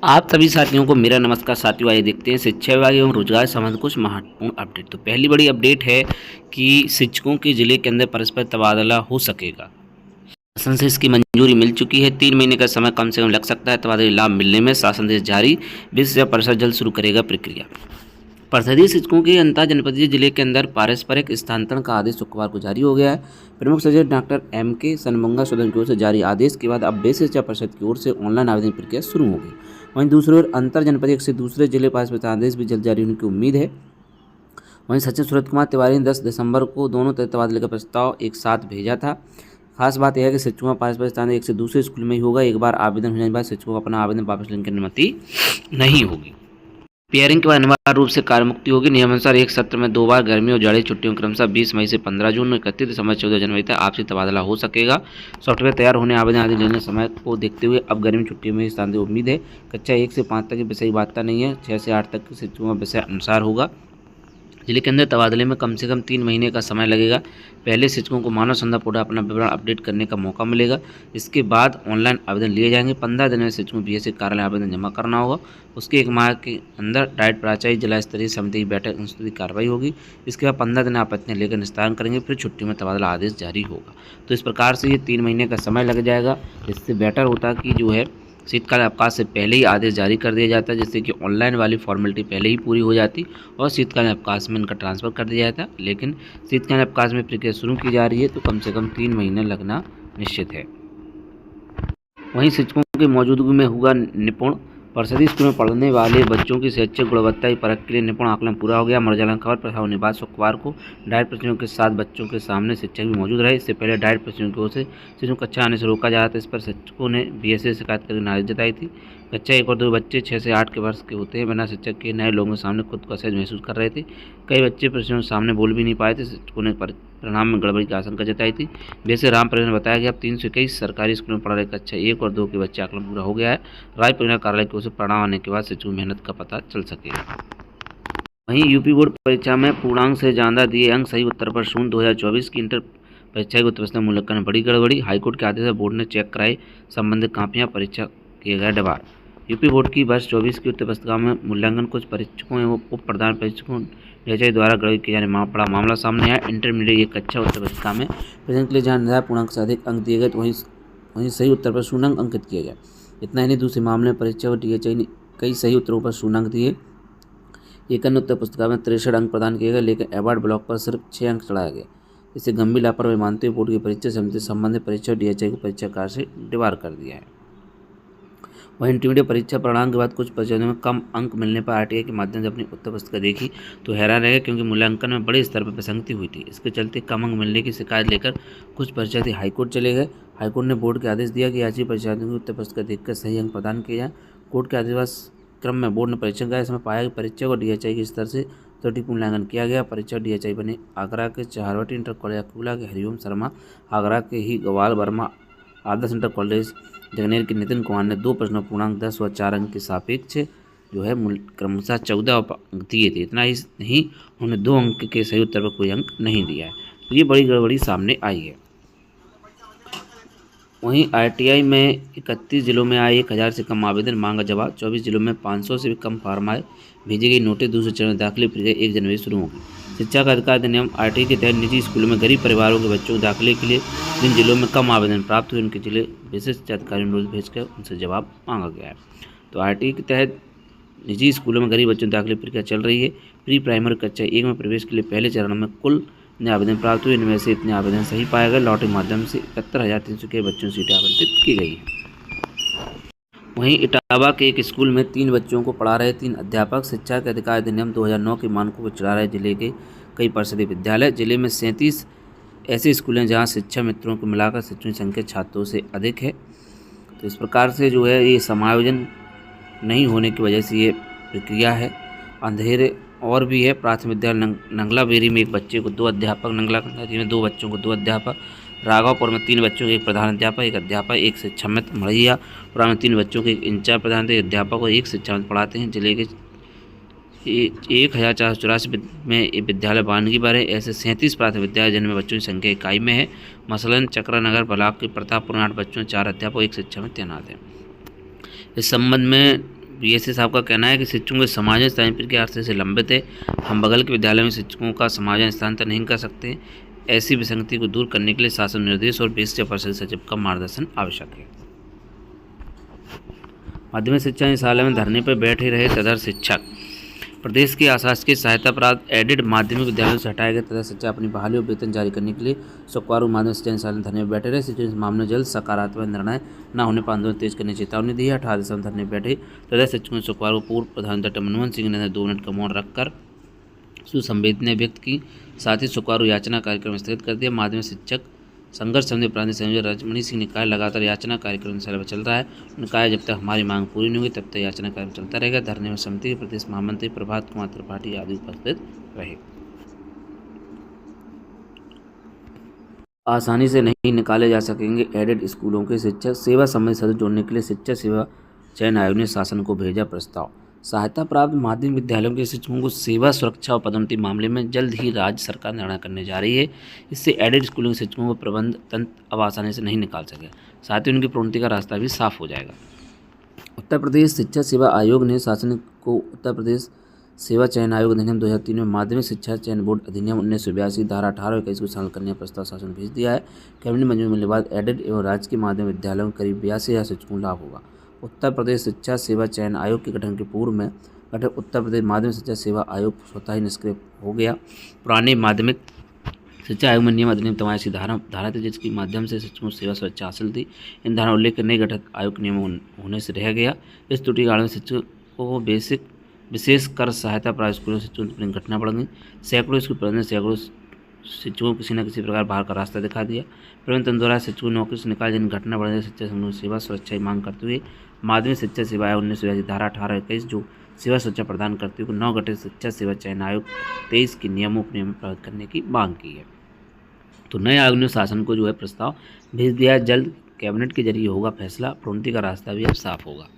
आप सभी साथियों को मेरा नमस्कार। साथियों, आइए देखते हैं शिक्षा विभाग एवं रोजगार संबंधित कुछ महत्वपूर्ण अपडेट। तो पहली बड़ी अपडेट है कि शिक्षकों के जिले के अंदर परस्पर तबादला हो सकेगा। शासन से इसकी मंजूरी मिल चुकी है। 3 महीने का समय कम से कम लग सकता है तबादला लाभ मिलने में। शासन से जारी। विश्व परिषद जल्द शुरू करेगा प्रक्रिया। परिषदीय शिक्षकों के अंतर जनपदीय जिले के अंदर पारस्परिक स्थानांतरण का आदेश शुक्रवार को जारी हो गया है। प्रमुख सचिव डॉक्टर M.K. सनमुंगा सदन की ओर से जारी आदेश के बाद अब बेसिक शिक्षा परिषद की ओर से ऑनलाइन आवेदन प्रक्रिया शुरू होगी। वहीं दूसरी ओर अंतर जनपदीय से दूसरे जिले पारस्परिक आदेश भी जल्द जारी होने की उम्मीद है। वहीं सचिव सूरत कुमार तिवारी ने 10 दिसंबर को दोनों तबादले का प्रस्ताव एक साथ भेजा था। खास बात यह है कि शिक्षकों का पारस्परिक स्थानांतरण एक से दूसरे स्कूल में ही होगा। एक बार आवेदन होने के बाद शिक्षकों को अपना आवेदन वापस लेने की अनुमति नहीं होगी। पेयरिंग के बाद अनिवार्य रूप से कार्यमुक्ति होगी। नियमानुसार एक सत्र में 2 बार गर्मी और जाड़े छुट्टियों क्रमशः 20 मई से 15 जून और 31 दिसंबर 14 जनवरी तक आपसी तबादला हो सकेगा। सॉफ्टवेयर तैयार होने आवेदन आदि लेने समय को देखते हुए अब गर्मी छुट्टियों में स्थानांतरण की उम्मीद है। कक्षा 1 से 5 तक की विषय बाध्यता नहीं है। 6 से 8 तक के शिक्षकों का विषय अनुसार होगा। जिले के अंदर तबादले में कम से कम 3 महीने का समय लगेगा। पहले शिक्षकों को मानव संसाधन पोर्टल अपना विवरण अपडेट करने का मौका मिलेगा। इसके बाद ऑनलाइन आवेदन लिए जाएंगे। 15 दिन में शिक्षकों को BSc कार्यालय आवेदन जमा करना होगा। उसके 1 माह के अंदर डाइट प्राचार्य जिला स्तरीय समिति की बैठक अनुसूचित कार्रवाई होगी। इसके बाद 15 दिन आपत्तियां लेकर निस्तारण करेंगे। फिर छुट्टी में तबादला आदेश जारी होगा। तो इस प्रकार से ये 3 महीने का समय लग जाएगा। इससे बेटर होता कि जो है शीतकालीन अवकाश से पहले ही आदेश जारी कर दिया जाता है, जिससे कि ऑनलाइन वाली फॉर्मेलिटी पहले ही पूरी हो जाती और शीतकालीन अवकाश में इनका ट्रांसफ़र कर दिया जाता। लेकिन शीतकालीन अवकाश में प्रक्रिया शुरू की जा रही है, तो कम से कम 3 महीने लगना निश्चित है। वहीं शिक्षकों की मौजूदगी में होगा निपुण। परिषदीय स्कूल में पढ़ने वाले बच्चों की शैक्षिक गुणवत्ता की परख के लिए निपुण आकलन पूरा हो गया। मरजालन खबर प्रसार होने बाद शुक्रवार को डाइट प्रशिक्षकों के साथ बच्चों के सामने शिक्षक भी मौजूद रहे। इससे पहले डाइट प्रशिक्षकों की ओर से शिक्षकों को कक्षा आने से रोका जा रहा था। इस पर शिक्षकों ने BSc से शिकायत करके नाराजगी जताई थी। कक्षा 1 और 2 बच्चे 6 से 8 के वर्ष के होते हैं। बिना शिक्षक के नए लोगों के सामने खुद को असहज महसूस कर रहे थे। कई बच्चे प्रशिक्षकों के सामने बोल भी नहीं पाए थे। शिक्षकों ने परिणाम में गड़बड़ी की आशंका जताई थी। BSc रामपुर ने बताया कि अब 321 सरकारी स्कूलों में पढ़ रहे कक्षा 1 और 2 के बच्चे आकलन पूरा हो गया है। राज्य परियोजना कार्यालय की ओर से परिणाम आने के बाद शिक्षकों की मेहनत का पता चल सकेगा। वहीं यूपी बोर्ड परीक्षा में पूर्णांक से ज़्यादा दिए अंक, सही उत्तर पर शून्य। 2024 की इंटर परीक्षा की उत्तर पुस्तिका मूल्यांकन में बड़ी गड़बड़ी। हाईकोर्ट के आदेश से बोर्ड ने चेक कराई संबंधित कापियां, परीक्षा किए गए डबार। यूपी बोर्ड की वर्ष 24 की उत्तर पुस्तिका में मूल्यांकन कुछ परीक्षकों एवं उप प्रधान परीक्षकों द्वारा गड़बड़ी किए जाने बड़ा मामला सामने आया। इंटरमीडिएट की कक्षा उत्तर पुस्तिका में प्रेजेंट के लिए जहाँ निर्धारित पूर्णांक से अधिक अंक दिए गए, तो वहीं सही उत्तर पर शून्य अंक अंकित किए गए। इतना ही नहीं, दूसरे मामले में परीक्षा और DHI ने कई सही उत्तरों पर शून्य अंक दिए। एक अन्य उत्तर पुस्तिका में 63 अंक प्रदान किए गए, लेकिन अवार्ड ब्लॉक पर सिर्फ 6 अंक चढ़ाया गया। इसे गंभीर लापरवाही मानते हुए बोर्ड की परीक्षा समिति संबंधित परीक्षा और DHI को परीक्षा कार्य से डिबार कर दिया है। वहीं इंटरमीडिएट परीक्षा परिणाम के बाद कुछ परीक्षार्थियों में कम अंक मिलने पर RTI के माध्यम से अपनी उत्तर पुस्तिका देखी तो हैरान रह गए, क्योंकि मूल्यांकन में बड़े स्तर पर विसंगति हुई थी। इसके चलते कम अंक मिलने की शिकायत लेकर कुछ परीक्षार्थी हाईकोर्ट चले गए। हाईकोर्ट ने बोर्ड के आदेश दिया कि याचिका परीक्षार्थियों की उत्तर पुस्तिका देखकर सही अंक प्रदान किए जाएं। कोर्ट के आदेश क्रम में बोर्ड ने परीक्षण का इसमें पाया कि परीक्षा और DHI के स्तर से त्रुटिपूर्ण उल्लंघन किया गया। परीक्षा DHI बने आगरा के चहारवटी इंटर कॉलेज अकोला के हरिओम शर्मा, आगरा के ही गवाल वर्मा, आदर्श इंटर कॉलेज जगनेर के नितिन कुमार ने 2 प्रश्नों पूर्णांक 10 व 4 अंक के सापेक्ष जो है क्रमशः 14 अंक दिए थे। इतना ही नहीं, उन्होंने 2 अंक के सही उत्तर पर कोई अंक नहीं दिया है। तो ये बड़ी गड़बड़ी सामने आई है। वहीं RTI में 31 जिलों में आए 1000 से कम आवेदन, मांगा जवाब। 24 जिलों में 500 से भी कम फार्म आए, भेजी गई नोटिस। दूसरे चरण में दाखिले प्रक्रिया 1 जनवरी शुरू होगी। शिक्षा का अधिकार अधिनियम RTI के तहत निजी स्कूलों में गरीब परिवारों के बच्चों को दाखिले के लिए जिन जिलों में कम आवेदन प्राप्त हुए, उनके जिले विशेष शिक्षा अधिकारी नोटिस भेजकर उनसे जवाब मांगा गया है। तो RTI के तहत निजी स्कूलों में गरीब बच्चों की दाखिले प्रक्रिया चल रही है। प्री प्राइमरी कक्षा 1 में प्रवेश के लिए पहले चरण में कुल इतने आवेदन प्राप्त हुए। इनमें से इतने आवेदन सही पाए गए। लॉटरी माध्यम से 71,300 के बच्चों से सीटें आवंटित की गई हैं। वहीं इटावा के एक स्कूल में 3 बच्चों को पढ़ा रहे 3 अध्यापक। शिक्षा के अधिकार अधिनियम 2009 के मानकों को चढ़ा रहे जिले के कई परिषदीय विद्यालय। जिले में 37 ऐसे स्कूल हैं जहाँ शिक्षा मित्रों को मिलाकर शिक्षकों की संख्या छात्रों से अधिक है। तो इस प्रकार से जो है ये समायोजन नहीं होने की वजह से ये प्रक्रिया है। अंधेरे और भी है। प्राथमिक विद्यालय नंगला बेरी में 1 बच्चे को 2 अध्यापक, नंगला कंडारी में 2 बच्चों को 2 अध्यापक, राघवपुर में 3 बच्चों के 1 प्रधान अध्यापक, 1 अध्यापक, 1 शिक्षा मित्र, मढ़ियापुरा में 3 बच्चों के 1 इंचार्ज प्रधान थे, अध्यापक और 1 शिक्षा मित्र पढ़ाते हैं। जिले के 1484 में विद्यालय बानगी बार है। ऐसे 37 प्राथमिक विद्यालय जिनमें बच्चों की संख्या इकाई में है। मसलन चक्रानगर ब्लॉक के प्रतापपुर में 8 बच्चों, 4 अध्यापक, 1 शिक्षा में तैनात हैं। इस संबंध में बीएससी साहब का कहना है कि शिक्षकों के समाजन स्थानांतरण प्रक्रिया अरसे से लंबित है। हम बगल के विद्यालय में शिक्षकों का समाजन स्थानांतरण नहीं कर सकते। ऐसी विसंगति को दूर करने के लिए शासन निर्देश और बीएससी परिषद सचिव का मार्गदर्शन आवश्यक है। माध्यमिक शिक्षा निदेशालय में धरने पर बैठे रहे तदर शिक्षक। प्रदेश के अशासकीय सहायता प्राप्त एडेड माध्यमिक विद्यालयों से हटाए गए तथा शिक्षक अपनी बहाली और वेतन जारी करने के लिए शुक्रवार को माध्यमिक शिक्षा निदेशालय में धरने पर बैठे रहे। शिक्षक इस मामले में जल्द सकारात्मक निर्णय न होने पर आंदोलन तेज करने की चेतावनी दी है। 18 दिसंबर धरने पर बैठे तथा शिक्षकों ने शुक्रवार को पूर्व प्रधानमंत्री मनमोहन सिंह ने 2 मिनट का मौन रखकर सुसंवेदना व्यक्त की। साथ ही शुक्रवार को याचना कार्यक्रम स्थगित कर दिया। माध्यमिक शिक्षक संघर्ष समिति प्रांतीय संयोजक राजमणि सिंह ने कहा, लगातार याचना कार्यक्रम चल रहा है। उन्होंने कहा, जब तक हमारी मांग पूरी नहीं होगी तब तक याचना कार्यक्रम चलता रहेगा। धरने में समिति के प्रदेश महामंत्री प्रभात कुमार त्रिपाठी आदि उपस्थित रहे। आसानी से नहीं निकाले जा सकेंगे एडेड स्कूलों के शिक्षक। सेवा संबंधी सदस्य जोड़ने के लिए शिक्षक सेवा चयन आयोग ने शासन को भेजा प्रस्ताव। सहायता प्राप्त माध्यमिक विद्यालयों के शिक्षकों को सेवा सुरक्षा और पदोन्नति मामले में जल्द ही राज्य सरकार निर्णय करने जा रही है। इससे एडेड स्कूलों के शिक्षकों को प्रबंध तंत्र अब आसानी से नहीं निकाल सके, साथ ही उनकी प्रोन्नति का रास्ता भी साफ हो जाएगा। उत्तर प्रदेश शिक्षा सेवा आयोग ने शासन को उत्तर प्रदेश सेवा चयन आयोग अधिनियम 2003 में माध्यमिक शिक्षा चयन बोर्ड अधिनियम 1982 धारा 18 और 21 को शामिल करने का प्रस्ताव शासन भेज दिया है। कैबिनेट मंजूरी मिलने के बाद एडेड एवं राजकीय माध्यमिक विद्यालयों में करीब 82,000 शिक्षकों को लाभ होगा। उत्तर प्रदेश शिक्षा सेवा चयन आयोग के गठन के पूर्व में गठन उत्तर प्रदेश माध्यमिक शिक्षा सेवा आयोग स्वतः ही निष्क्रिय हो गया। पुराने माध्यमिक शिक्षा आयोग में नियम अधिनियम 83 धारा थी, जिसके माध्यम से शिक्षकों को सेवा सुरक्षा हासिल थी। इन धारा उल्लेख नए गठित आयोग के नियम होने से रह गया। इस त्रुटि के कारण शिक्षकों को विशेष कर सहायता प्राप्त स्कूलों से चुनौती घटना पड़ गई। सैकड़ों स्कूल प्रबंधन सैकड़ों शिक्षकों को किसी न किसी प्रकार बाहर का रास्ता दिखा दिया। प्रबंधन द्वारा शिक्षकों को नौकरी से निकाल जिन घटना बढ़ने शिक्षा संघों सेवा सुरक्षा की मांग करते हुए माध्यमिक शिक्षा सेवा आयोग 1982 धारा 18 21 जो सेवा सुरक्षा प्रदान करती हुए नव गठित शिक्षा सेवा चयन आयोग 23 के नियमों उपनियम प्रयोग करने की मांग की है। तो नए आयोग ने शासन को प्रस्ताव भेज दिया। जल्द कैबिनेट के जरिए होगा फैसला, प्रोन्नति का रास्ता भी अब साफ होगा।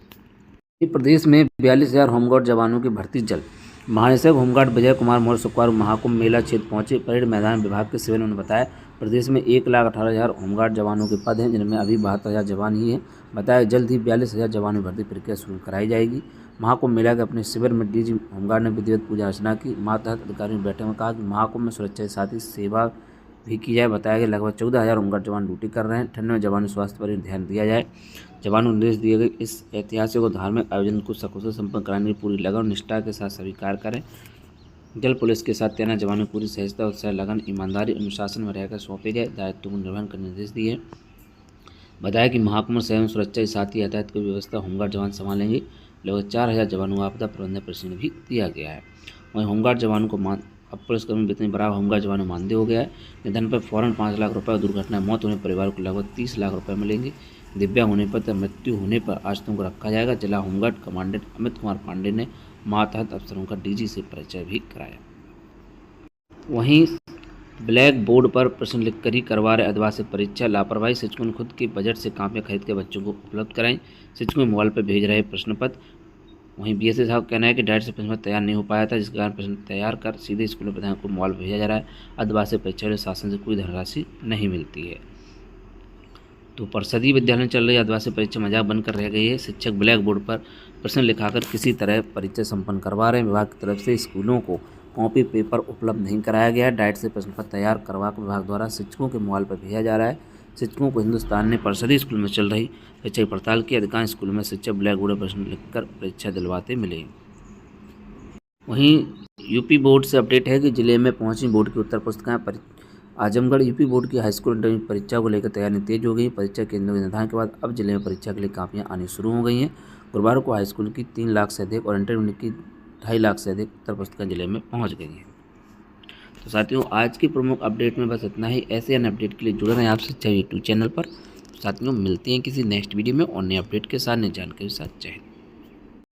प्रदेश में 42,000 होमगार्ड जवानों की भर्ती जल्द। महानिदेशक होमगार्ड विजय कुमार मौर्य शुक्रवार महाकुंभ मेला क्षेत्र पहुंचे। परेड मैदान विभाग के सिविल उन्होंने बताया, प्रदेश में 1,18,000 होमगार्ड जवानों के पद हैं, जिनमें अभी 72,000 जवान ही हैं। बताया जल्द ही 42,000 जवानों की भर्ती प्रक्रिया शुरू कराई जाएगी। महाकुंभ मेला के अपने शिविर में डीजी होमगार्ड ने विधिवत पूजा अर्चना की। मातहत अधिकारियों की बैठक में कहा कि महाकुंभ में सुरक्षा के साथ ही सेवा भी की जाए। बताया कि लगभग 14,000 होमगार्ड जवान ड्यूटी कर रहे हैं। ठंड में जवानों स्वास्थ्य पर ध्यान दिया जाए। जवानों को निर्देश दिए गए इस ऐतिहासिक और धार्मिक आयोजन को सकुशल संपन्न कराने की पूरी लगन और निष्ठा के साथ सभी कार्य करें। जल पुलिस के साथ तैनात जवानों को पूरी सहजता, उत्साह, लगन, ईमानदारी, अनुशासन में रहकर सौंपे गए दायित्वों को निर्वहन करने निर्देश दिए। बताया कि महाकुंभ सेवा सुरक्षा के साथ ही यातायात की व्यवस्था होमगार्ड जवान संभालेंगे। लगभग 4,000 जवानों को आपदा प्रबंधन प्रशिक्षण भी दिया गया है। वहीं होमगार्ड जवानों को अब पुलिसकर्मी वेतन बराबर होमगार्ड जवानों मानदेय हो गया है। निधन पर फौरन 5 लाख रुपये और दुर्घटना मौत होने परिवार को लगभग 30 लाख रुपये मिलेंगे। दिव्यांग होने पर तथा मृत्यु होने पर आश्रितों को रखा जाएगा। जिला होमगार्ड कमांडेंट अमित कुमार पांडे ने मातहत अफसरों का डीजी से परिचय भी कराया। वहीं ब्लैक बोर्ड पर प्रश्न लिखकर ही करवा रहे आदिवासी परीक्षा। लापरवाही शिक्षकों ने खुद के बजट से कापियाँ खरीद के बच्चों को उपलब्ध कराई। शिक्षकों मोबाइल पर भेज रहे प्रश्न पत्र। वहीं बीएससी साहब का कहना है कि डायट से प्रश्न तैयार नहीं हो पाया था, जिसके कारण प्रश्न तैयार कर सीधे स्कूल प्रधान को मोबाइल भेजा जा रहा है। आदिवासी परीक्षा में शासन से कोई धनराशि नहीं मिलती है। तो परिषदीय विद्यालय में चल रही आदिवासी परीक्षा मजाक बनकर रह गई है। शिक्षक ब्लैक बोर्ड पर प्रश्न लिखाकर किसी तरह परीक्षा संपन्न करवा रहे हैं। विभाग की तरफ से स्कूलों को कॉपी पेपर उपलब्ध नहीं कराया गया है। डाइट से प्रश्न पत्र तैयार करवा कर विभाग द्वारा शिक्षकों के मोबाइल पर भेजा जा रहा है। शिक्षकों को हिंदुस्तान ने परिषदीय स्कूल में चल रही परीक्षा की पड़ताल की। अधिकांश स्कूलों में शिक्षक ब्लैक बोर्ड पर प्रश्न लिखकर परीक्षा दिलवाते मिले। वहीं यूपी बोर्ड से अपडेट है कि जिले में पहुंची बोर्ड की उत्तर पुस्तिकाएं। आजमगढ़ यूपी बोर्ड की हाईस्कूल इंटरमीडिएट परीक्षा को लेकर तैयारी तेज हो गई। परीक्षा केंद्रों के निर्धारण के बाद अब जिले में परीक्षा के लिए कापियां आनी शुरू हो गई हैं। गुरुवार को हाईस्कूल की 3 लाख से अधिक और इंटरमीडिएट की 2.5 लाख से अधिक उत्तर पुस्तिकाएं जिले में पहुंच गई हैं। तो साथियों, आज की प्रमुख अपडेट में बस इतना ही। ऐसे अन्य अपडेट के लिए जुड़े रहें आप शिक्षा यूट्यूब चैनल पर। साथियों, मिलते हैं किसी नेक्स्ट वीडियो में और नए अपडेट के साथ, नई जानकारी के साथ। जय हिंद।